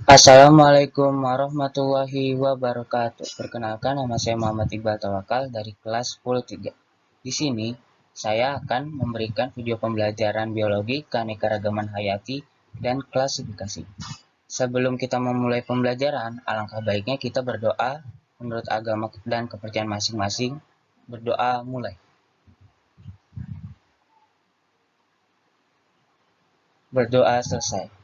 Assalamualaikum warahmatullahi wabarakatuh. Perkenalkan, nama saya Muhammad Iqbal Tawakal dari kelas 10-3. Di sini, saya akan memberikan video pembelajaran biologi, keanekaragaman hayati, dan klasifikasi. Sebelum kita memulai pembelajaran, alangkah baiknya kita berdoa menurut agama dan kepercayaan masing-masing. Berdoa mulai. Berdoa selesai.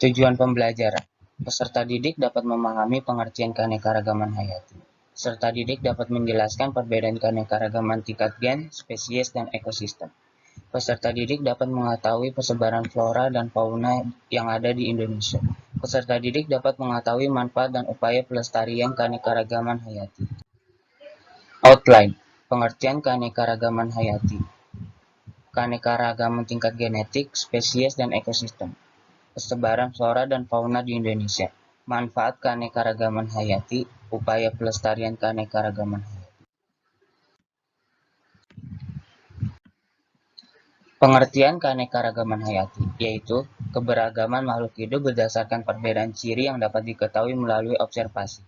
Tujuan pembelajaran. Peserta didik dapat memahami pengertian keanekaragaman hayati. Peserta didik dapat menjelaskan perbedaan keanekaragaman tingkat gen, spesies, dan ekosistem. Peserta didik dapat mengetahui persebaran flora dan fauna yang ada di Indonesia. Peserta didik dapat mengetahui manfaat dan upaya pelestarian keanekaragaman hayati. Outline. Pengertian keanekaragaman hayati. Keanekaragaman tingkat genetik, spesies, dan ekosistem. Persebaran flora dan fauna di Indonesia. Manfaat keanekaragaman hayati, upaya pelestarian keanekaragaman hayati. Pengertian keanekaragaman hayati, yaitu keberagaman makhluk hidup berdasarkan perbedaan ciri yang dapat diketahui melalui observasi,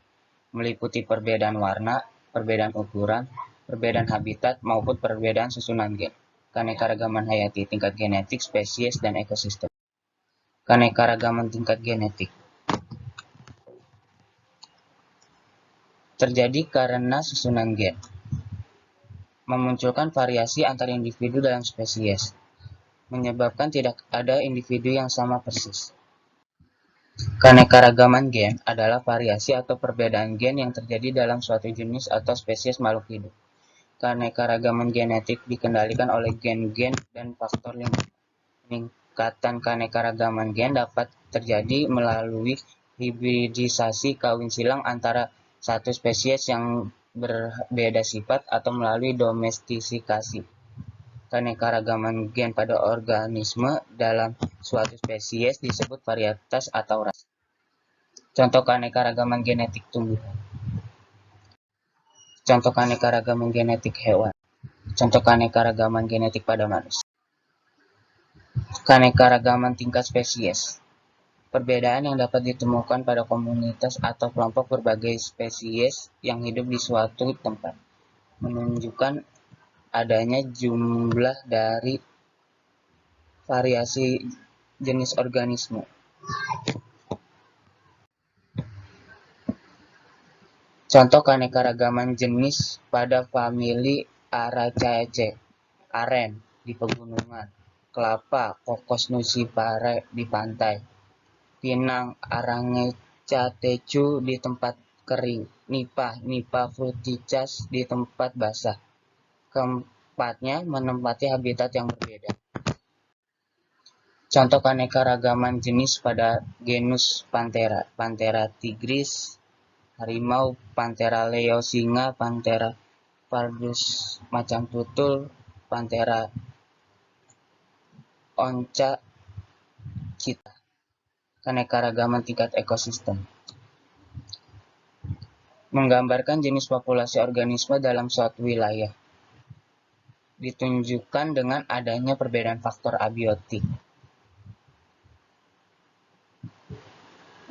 meliputi perbedaan warna, perbedaan ukuran, perbedaan habitat, maupun perbedaan susunan gen. Keanekaragaman hayati tingkat genetik, spesies, dan ekosistem. Keanekaragaman tingkat genetik terjadi karena susunan gen, memunculkan variasi antar individu dalam spesies, menyebabkan tidak ada individu yang sama persis. Keanekaragaman gen adalah variasi atau perbedaan gen yang terjadi dalam suatu jenis atau spesies makhluk hidup. Keanekaragaman genetik dikendalikan oleh gen-gen dan faktor lingkungan. Peningkatan keanekaragaman gen dapat terjadi melalui hibridisasi kawin silang antara satu spesies yang berbeda sifat atau melalui domestifikasi. Keanekaragaman gen pada organisme dalam suatu spesies disebut varietas atau ras. Contoh keanekaragaman genetik tumbuhan. Contoh keanekaragaman genetik hewan. Contoh keanekaragaman genetik pada manusia. Keanekaragaman tingkat spesies. Perbedaan yang dapat ditemukan pada komunitas atau kelompok berbagai spesies yang hidup di suatu tempat, menunjukkan adanya jumlah dari variasi jenis organisme. Contoh keanekaragaman jenis pada famili Araceae, aren di pegunungan, kelapa, Cocos nuciferae di pantai, pinang Arangecatechu di tempat kering, Nipa fruticas di tempat basah. Keempatnya menempati habitat yang berbeda. Contoh keanekaragaman jenis pada genus Panthera, Panthera tigris, harimau, Panthera leo singa, Panthera pardus macan tutul, Panthera onca cita. Keanekaragaman tingkat ekosistem menggambarkan jenis populasi organisme dalam suatu wilayah, ditunjukkan dengan adanya perbedaan faktor abiotik.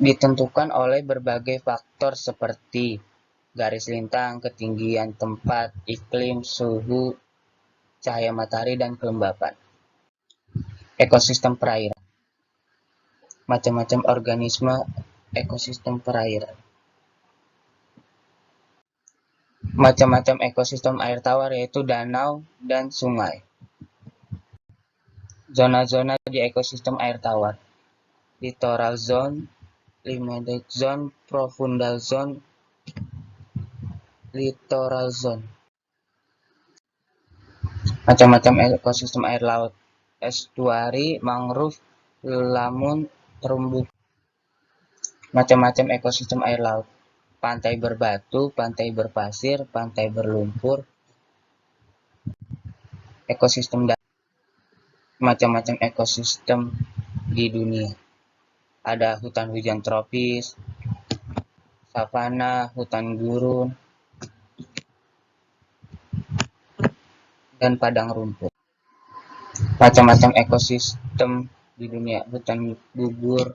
Ditentukan oleh berbagai faktor seperti garis lintang, ketinggian tempat, iklim, suhu, cahaya matahari, dan kelembapan. Ekosistem perairan. Macam-macam organisme ekosistem perairan. Macam-macam ekosistem air tawar yaitu danau dan sungai. Zona-zona di ekosistem air tawar. Littoral zone, Limedic zone, Profundal zone, Littoral zone. Macam-macam ekosistem air laut. Estuari, mangrove, lamun, terumbu. Macam-macam ekosistem air laut. Pantai berbatu, pantai berpasir, pantai berlumpur. Ekosistem darat. Macam-macam ekosistem di dunia. Ada hutan hujan tropis, savana, hutan gurun, dan padang rumput. Macam-macam ekosistem di dunia: hutan gugur,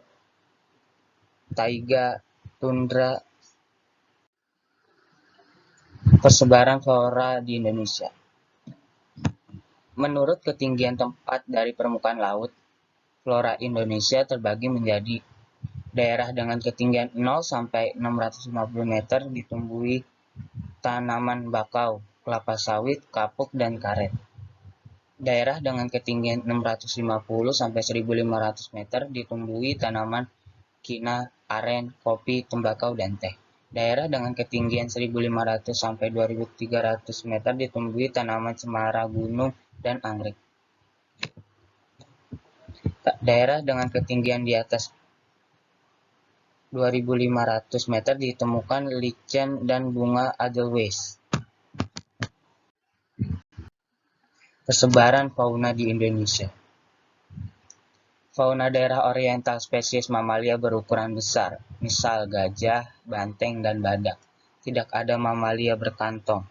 taiga, tundra. Persebaran flora di Indonesia. Menurut ketinggian tempat dari permukaan laut, flora Indonesia terbagi menjadi daerah dengan ketinggian 0 sampai 650 meter ditumbuhi tanaman bakau, kelapa sawit, kapuk, dan karet. Daerah dengan ketinggian 650 sampai 1.500 meter ditumbuhi tanaman kina, aren, kopi, tembakau, dan teh. Daerah dengan ketinggian 1.500 sampai 2.300 meter ditumbuhi tanaman cemara gunung dan anggrek. Daerah dengan ketinggian di atas 2.500 meter ditemukan lichen dan bunga Edelweiss. Persebaran fauna di Indonesia. Fauna daerah oriental spesies mamalia berukuran besar, misal gajah, banteng, dan badak. Tidak ada mamalia berkantong.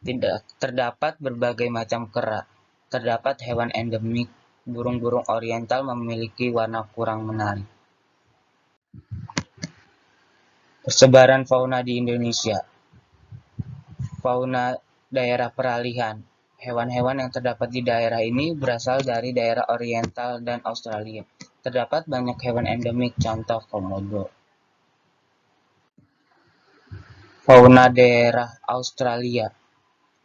Tidak terdapat berbagai macam kera. Terdapat hewan endemik. Burung-burung oriental memiliki warna kurang menarik. Persebaran fauna di Indonesia. Fauna daerah peralihan. Hewan-hewan yang terdapat di daerah ini berasal dari daerah oriental dan Australia. Terdapat banyak hewan endemik, contoh komodo. Fauna daerah Australia.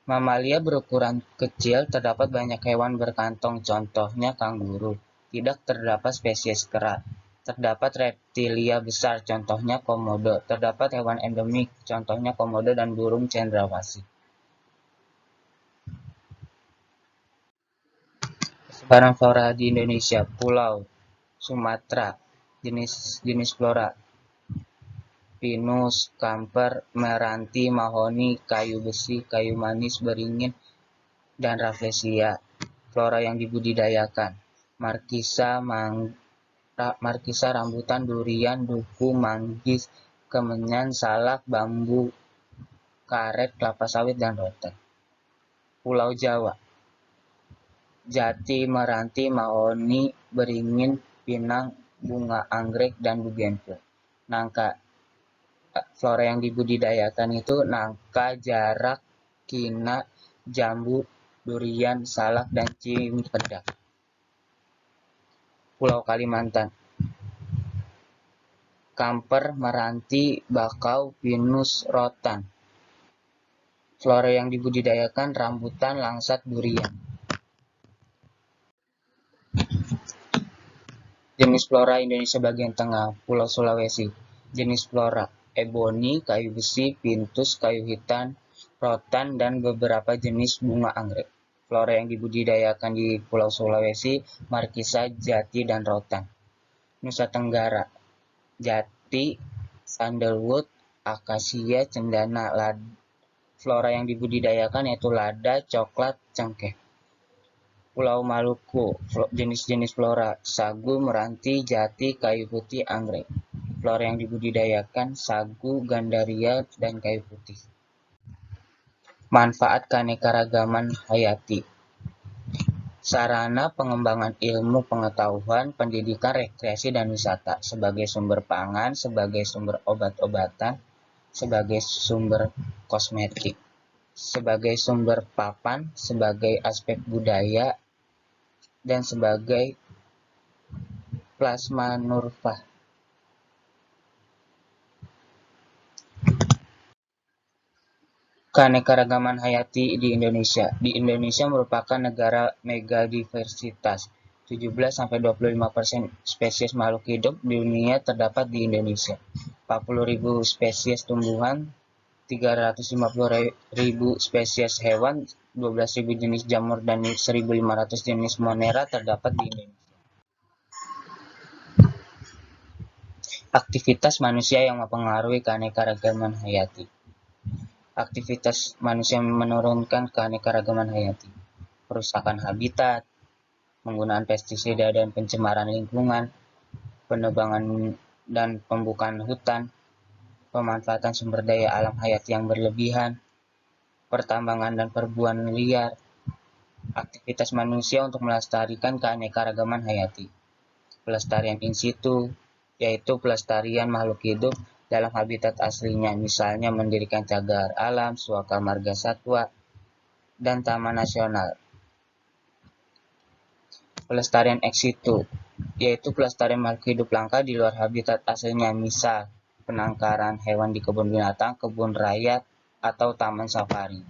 Mamalia berukuran kecil, terdapat banyak hewan berkantong, contohnya kanguru. Tidak terdapat spesies kera. Terdapat reptilia besar, contohnya komodo. Terdapat hewan endemik, contohnya komodo dan burung cendrawasih. Persebaran flora di Indonesia. Pulau Sumatera. Jenis flora: pinus, kamper, meranti, mahoni, kayu besi, kayu manis, beringin, dan rafflesia. Flora yang dibudidayakan: markisa, rambutan, durian, duku, manggis, kemenyan, salak, bambu, karet, kelapa sawit, dan rotan. Pulau Jawa. Jati, meranti, mahoni, beringin, pinang, bunga anggrek, dan bougainville. Nangka. Flora yang dibudidayakan itu nangka, jarak, kina, jambu, durian, salak, dan cimpedak. Pulau Kalimantan. Kamper, meranti, bakau, pinus, rotan. Flora yang dibudidayakan rambutan, langsat, durian. Jenis flora Indonesia bagian tengah. Pulau Sulawesi. Jenis flora: eboni, kayu besi, pintus, kayu hitam, rotan, dan beberapa jenis bunga anggrek. Flora yang dibudidayakan di Pulau Sulawesi: markisa, jati, dan rotan. Nusa Tenggara. Jati, sandalwood, akasia, cendana. Flora yang dibudidayakan yaitu lada, coklat, cengkeh. Pulau Maluku. Jenis-jenis flora: sagu, meranti, jati, kayu putih, anggrek. Flora yang dibudidayakan: sagu, gandaria, dan kayu putih. Manfaat keanekaragaman hayati. Sarana pengembangan ilmu pengetahuan, pendidikan, rekreasi, dan wisata. Sebagai sumber pangan, sebagai sumber obat-obatan, sebagai sumber kosmetik, sebagai sumber papan, sebagai aspek budaya, dan sebagai plasmanurfah. Keanekaragaman hayati di Indonesia. Di Indonesia merupakan negara megadiversitas. 17-25% spesies makhluk hidup di dunia terdapat di Indonesia. 40.000 spesies tumbuhan, 350.000 spesies hewan, 12.000 jenis jamur, dan 1.500 jenis monera terdapat di Indonesia. Aktivitas manusia yang mempengaruhi keanekaragaman hayati. Aktivitas manusia menurunkan keanekaragaman hayati. Perusakan habitat, penggunaan pestisida dan pencemaran lingkungan, penebangan dan pembukaan hutan, pemanfaatan sumber daya alam hayati yang berlebihan, pertambangan dan perburuan liar. Aktivitas manusia untuk melestarikan keanekaragaman hayati. pelestarian in situ, yaitu pelestarian makhluk hidup dalam habitat aslinya, misalnya mendirikan cagar alam, suaka marga satwa, dan taman nasional. Pelestarian ex situ, yaitu pelestarian makhluk hidup langka di luar habitat aslinya, misal penangkaran hewan di kebun binatang, kebun raya, atau taman safari.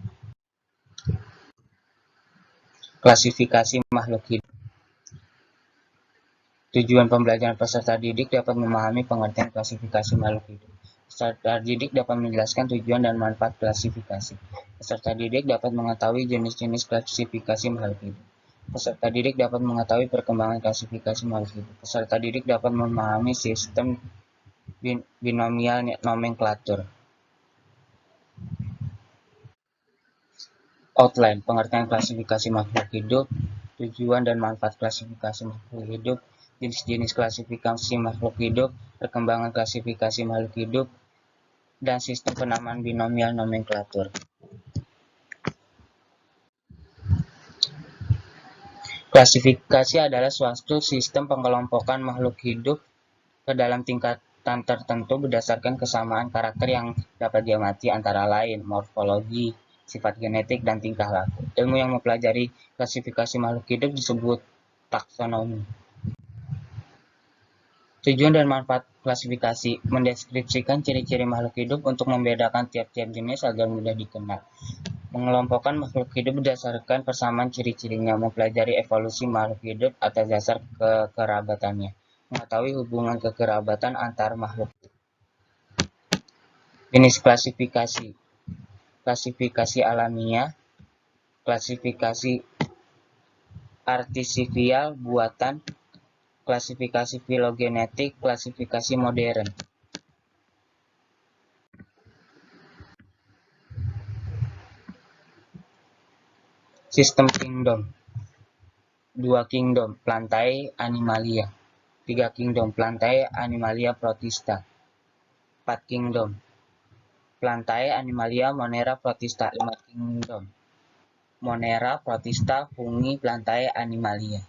Klasifikasi makhluk hidup. Tujuan pembelajaran peserta didik dapat memahami pengertian klasifikasi makhluk hidup. Peserta didik dapat menjelaskan tujuan dan manfaat klasifikasi. Peserta didik dapat mengetahui jenis-jenis klasifikasi makhluk hidup. Peserta didik dapat mengetahui perkembangan klasifikasi makhluk hidup. Peserta didik dapat memahami sistem binomial nomenklatur. Outline, pengertian klasifikasi makhluk hidup, tujuan dan manfaat klasifikasi makhluk hidup, jenis-jenis klasifikasi makhluk hidup, perkembangan klasifikasi makhluk hidup, dan sistem penamaan binomial nomenklatur. Klasifikasi adalah suatu sistem pengelompokan makhluk hidup ke dalam tingkatan tertentu berdasarkan kesamaan karakter yang dapat diamati, antara lain morfologi, sifat genetik, dan tingkah laku. Ilmu yang mempelajari klasifikasi makhluk hidup disebut taksonomi. Tujuan dan manfaat klasifikasi: mendeskripsikan ciri-ciri makhluk hidup untuk membedakan tiap-tiap jenis agar mudah dikenal. Mengelompokkan makhluk hidup berdasarkan persamaan ciri-cirinya, mempelajari evolusi makhluk hidup atas dasar kekerabatannya, mengetahui hubungan kekerabatan antar makhluk. Jenis klasifikasi: klasifikasi alamiah, klasifikasi artifisial buatan, klasifikasi filogenetik, klasifikasi modern. Sistem kingdom. 2 kingdom, Plantae Animalia. 3 kingdom, Plantae Animalia Protista. 4 kingdom, Plantae Animalia Monera Protista. 5 kingdom, Monera Protista Fungi Plantae Animalia.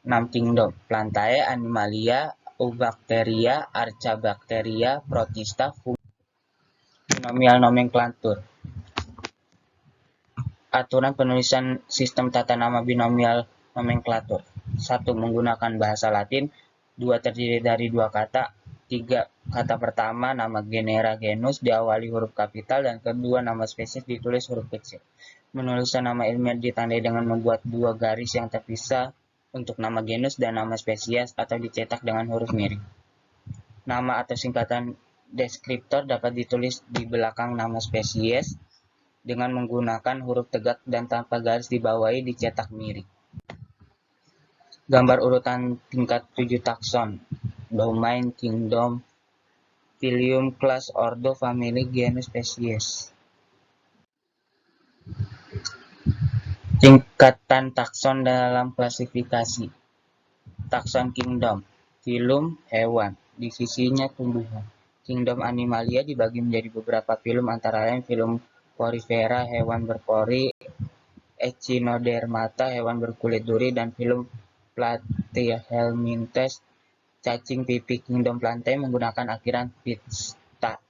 6 kingdom, Plantae Animalia Eubacteria Archaebacteria Protista Fungi. Binomial nomenklatur. Aturan penulisan sistem tata nama binomial nomenklatur. 1. Menggunakan bahasa Latin. 2. Terdiri dari 2 kata. 3. Kata pertama, nama genera genus, diawali huruf kapital, dan kedua, nama spesies, ditulis huruf kecil. Penulisan nama ilmiah ditandai dengan membuat 2 garis yang terpisah untuk nama genus dan nama spesies, atau dicetak dengan huruf miring. Nama atau singkatan deskriptor dapat ditulis di belakang nama spesies dengan menggunakan huruf tegak dan tanpa garis dibawahi dicetak miring. Gambar urutan tingkat 7 takson: domain, kingdom, phylum, class, ordo, family, genus, spesies. Tingkatan takson dalam klasifikasi. Takson kingdom, phylum hewan, divisinya tumbuhan. Kingdom Animalia dibagi menjadi beberapa phylum, antara lain phylum Porifera, hewan berpori, Echinodermata, hewan berkulit duri, dan phylum Platyhelminthes, cacing pipih. Kingdom Plantae menggunakan akhiran pista.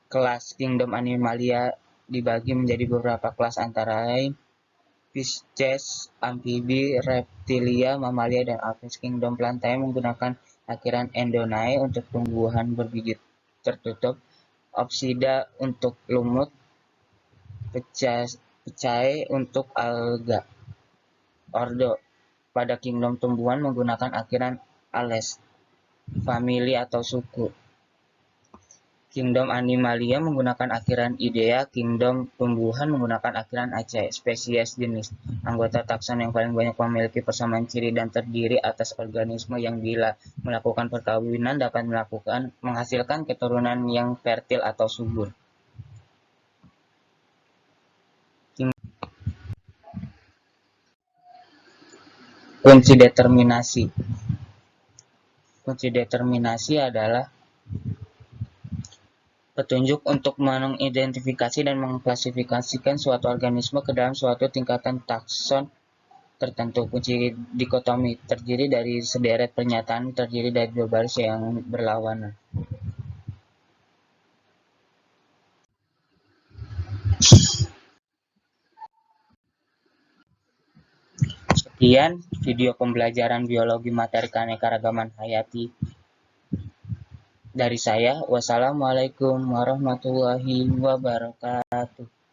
Kelas Kingdom Animalia dibagi menjadi beberapa kelas, antara lain Pisces, amfibi, reptilia, mamalia, dan aves. Kingdom Plantae menggunakan akhiran endonae untuk tumbuhan berbiji tertutup, Opsida untuk lumut, Pecae untuk alga. Ordo pada kingdom tumbuhan menggunakan akhiran ales, famili atau suku. Kingdom Animalia menggunakan akhiran idea, kingdom tumbuhan menggunakan akhiran acae. Spesies jenis. Anggota takson yang paling banyak memiliki persamaan ciri dan terdiri atas organisme yang bila melakukan perkawinan dapat menghasilkan keturunan yang fertil atau subur. Kunci determinasi. Kunci determinasi adalah petunjuk untuk mengidentifikasi dan mengklasifikasikan suatu organisme ke dalam suatu tingkatan takson tertentu. Kunci dikotomi terdiri dari sederet pernyataan terdiri dari dua baris yang berlawanan. Sekian video pembelajaran biologi materi keanekaragaman hayati dari saya. Wassalamualaikum warahmatullahi wabarakatuh.